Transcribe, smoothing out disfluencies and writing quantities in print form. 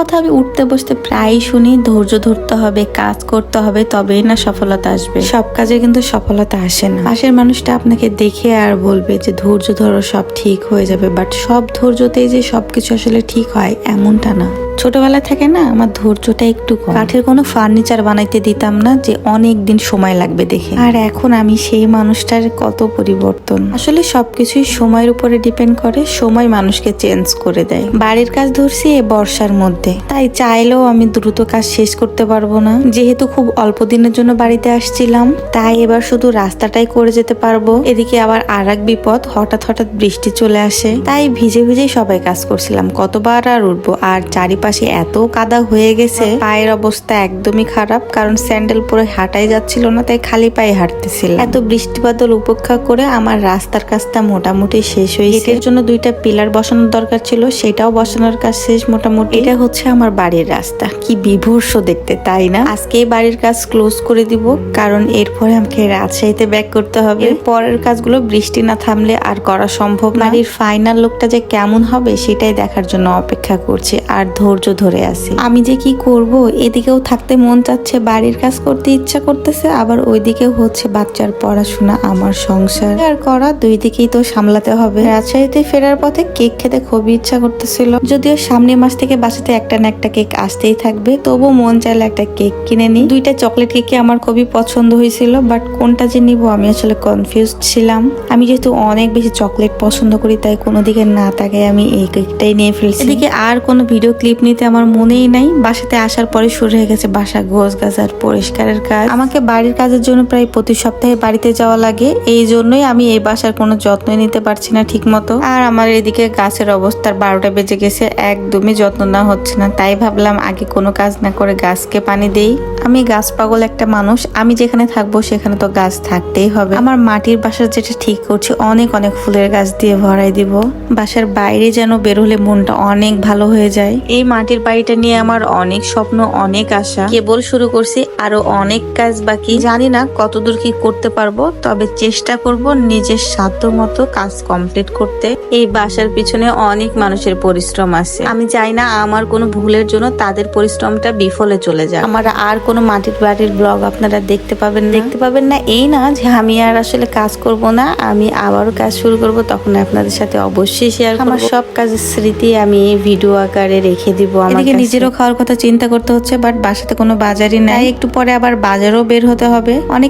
কথা আমি উঠতে বসতে প্রায় শুনি, ধৈর্য ধরতে হবে, কাজ করতে হবে, তবেই না সফলতা আসবে। সব কাজে কিন্তু সফলতা আসে না। পাশের মানুষটা আপনাকে দেখে আর বলবে যে ধৈর্য ধরো, সব ঠিক হয়ে যাবে, বাট সব ধৈর্যতেই যে সবকিছু আসলে ঠিক হয় এমনটা না। ছোটবেলা থেকে না আমার ধৈর্যটা একটু কম। কাঠের কোনো ফার্নিচার বানাইতে দিতাম না, যে অনেক দিন সময় লাগবে দেখে। আর এখন আমি সেই মানুষটার কত পরিবর্তন। আসলে সবকিছুই সময়ের উপরে ডিপেন্ড করে, সময় মানুষকে চেঞ্জ করে দেয়। বাড়ির কাজ ধরছি এই বর্ষার মধ্যে, তাই চাইলেও আমি দ্রুত কাজ শেষ করতে পারবো না। যেহেতু খুব অল্প দিনের জন্য বাড়িতে আসছিলাম, তাই এবার শুধু রাস্তাটাই করে যেতে পারবো। এদিকে আবার আর এক বিপদ, হঠাৎ হঠাৎ বৃষ্টি চলে আসে, তাই ভিজে ভিজেই সবাই কাজ করছিলাম। কতবার আর উঠবো, আর চারিপাশে এত কাদা হয়ে গেছে, পায়ের অবস্থা একদমই খারাপ, কারণ স্যান্ডেল পরে হাঁটাই যাচ্ছিল না, তাই খালি পায়ে হাঁটতেছিলাম। এত বৃষ্টি বাদল উপেক্ষা করে আমার রাস্তার কাজটা মোটামুটি শেষ হয়েছে। এর জন্য 2টা পিলার বসানোর দরকার ছিল, সেটাও বসানোর কাজ শেষ মোটামুটি। এটা হচ্ছে আমার বাড়ির রাস্তা, কি বিভৎস দেখতে, তাই না? আজকে বাড়ির কাজ ক্লোজ করে দিব, কারণ এরপরে আমাকে রাজশাহীতে ব্যাক করতে হবে। এর পরের কাজগুলো বৃষ্টি না থামলে আর করা সম্ভব না। বাড়ির ফাইনাল লুকটা যে কেমন হবে সেটাই দেখার জন্য অপেক্ষা করছি, আর ধৈর্য ধরে আছি। আমি যে কি করব, এদিকেও থাকতে মন চাচ্ছে, বাড়ির কাজ করতে ইচ্ছা করতেছে, আবার ওইদিকেও হচ্ছে বাচ্চার পড়াশোনা, আমার সংসার আর করা, দুই দিকেই তো সামলাতে হবে। রাজশাহীতে ফেরার পথে কেক খেতে খুবই ইচ্ছা করতেছিল, যদিও সামনের মাস থেকে বাসাতে একটা না একটা কেক আসতেই থাকবে, তবু মন চাইলে একটা কেক কিনে নিই। 2টা চকলেট কেকই আমার খুবই পছন্দ হয়েছিল, বাট কোনটা যে নিবো আমি আসলে কনফিউজড ছিলাম। আমি যেহেতু অনেক বেশি চকলেট পছন্দ করি, তাই কোনো দিকে না তাকায় আমি এই কেকটাই নিয়ে ফেলছি। এদিকে আর কোনো ভিডিও ক্লিপ নিতে আমার মনেই নাই। বাসাতে আসার পরে শুরু হয়ে গেছে বাসা গোছ গাছার পরিষ্কারের কাজ। আমাকে বাড়ির কাজের জন্য প্রায় প্রতি সপ্তাহে বাড়িতে যাওয়া লাগে, এই জন্যই আমি এই বাসার কোনো যত্নই নিতে পারছি না ঠিক মতো। আর আমার এদিকে গাছের অবস্থার 12টা বেজে গেছে, একদমই যত্ন না হচ্ছে না, তাই ভাবলাম আগে কোনো কাজ না করে গাছকে পানি দেই। আমি গাছ পাগল একটা মানুষ, আমি যেখানে থাকবো সেখানে তো গাছ থাকতেই হবে। আমার মাটির বাসা যেটা ঠিক করছি, অনেক অনেক ফুলের গাছ দিয়ে ভরাই দিব। বাসার বাইরে যেন বের হলে মনটা অনেক ভালো হয়ে যায়। এই মাটির বাড়িটা নিয়ে আমার অনেক স্বপ্ন, অনেক আশা। কেবল শুরু করছি, আরো অনেক কাজ বাকি। জানি না কতদূর কি করতে পারবো, তবে চেষ্টা করব নিজের সাধ্য মতো কাজ কমপ্লিট করতে। এই বাসার পিছনে অনেক মানুষের পরিশ্রম আছে, আমি চাই না আমার কোনো ভুলের জন্য তাদের পরিশ্রমটা বিফলে চলে যায়। আমার আর কোনো মাটির বাড়ির ব্লগ আপনারা দেখতে পাবেন না এই না যে আমি আর আসলে কাজ করব না, আমি আবারও কাজ শুরু করব, তখন আপনাদের সাথে অবশ্যই শেয়ার করব। আমার সব কাজের স্মৃতি আমি এই ভিডিও আকারে রেখে দিব। এদিকে নিজেরও খাওয়ার কথা চিন্তা করতে হচ্ছে, বাট বাসাতে কোনো বাজারই নাই, একটু পরে আবার বাজারও বের হতে হবে। অনেক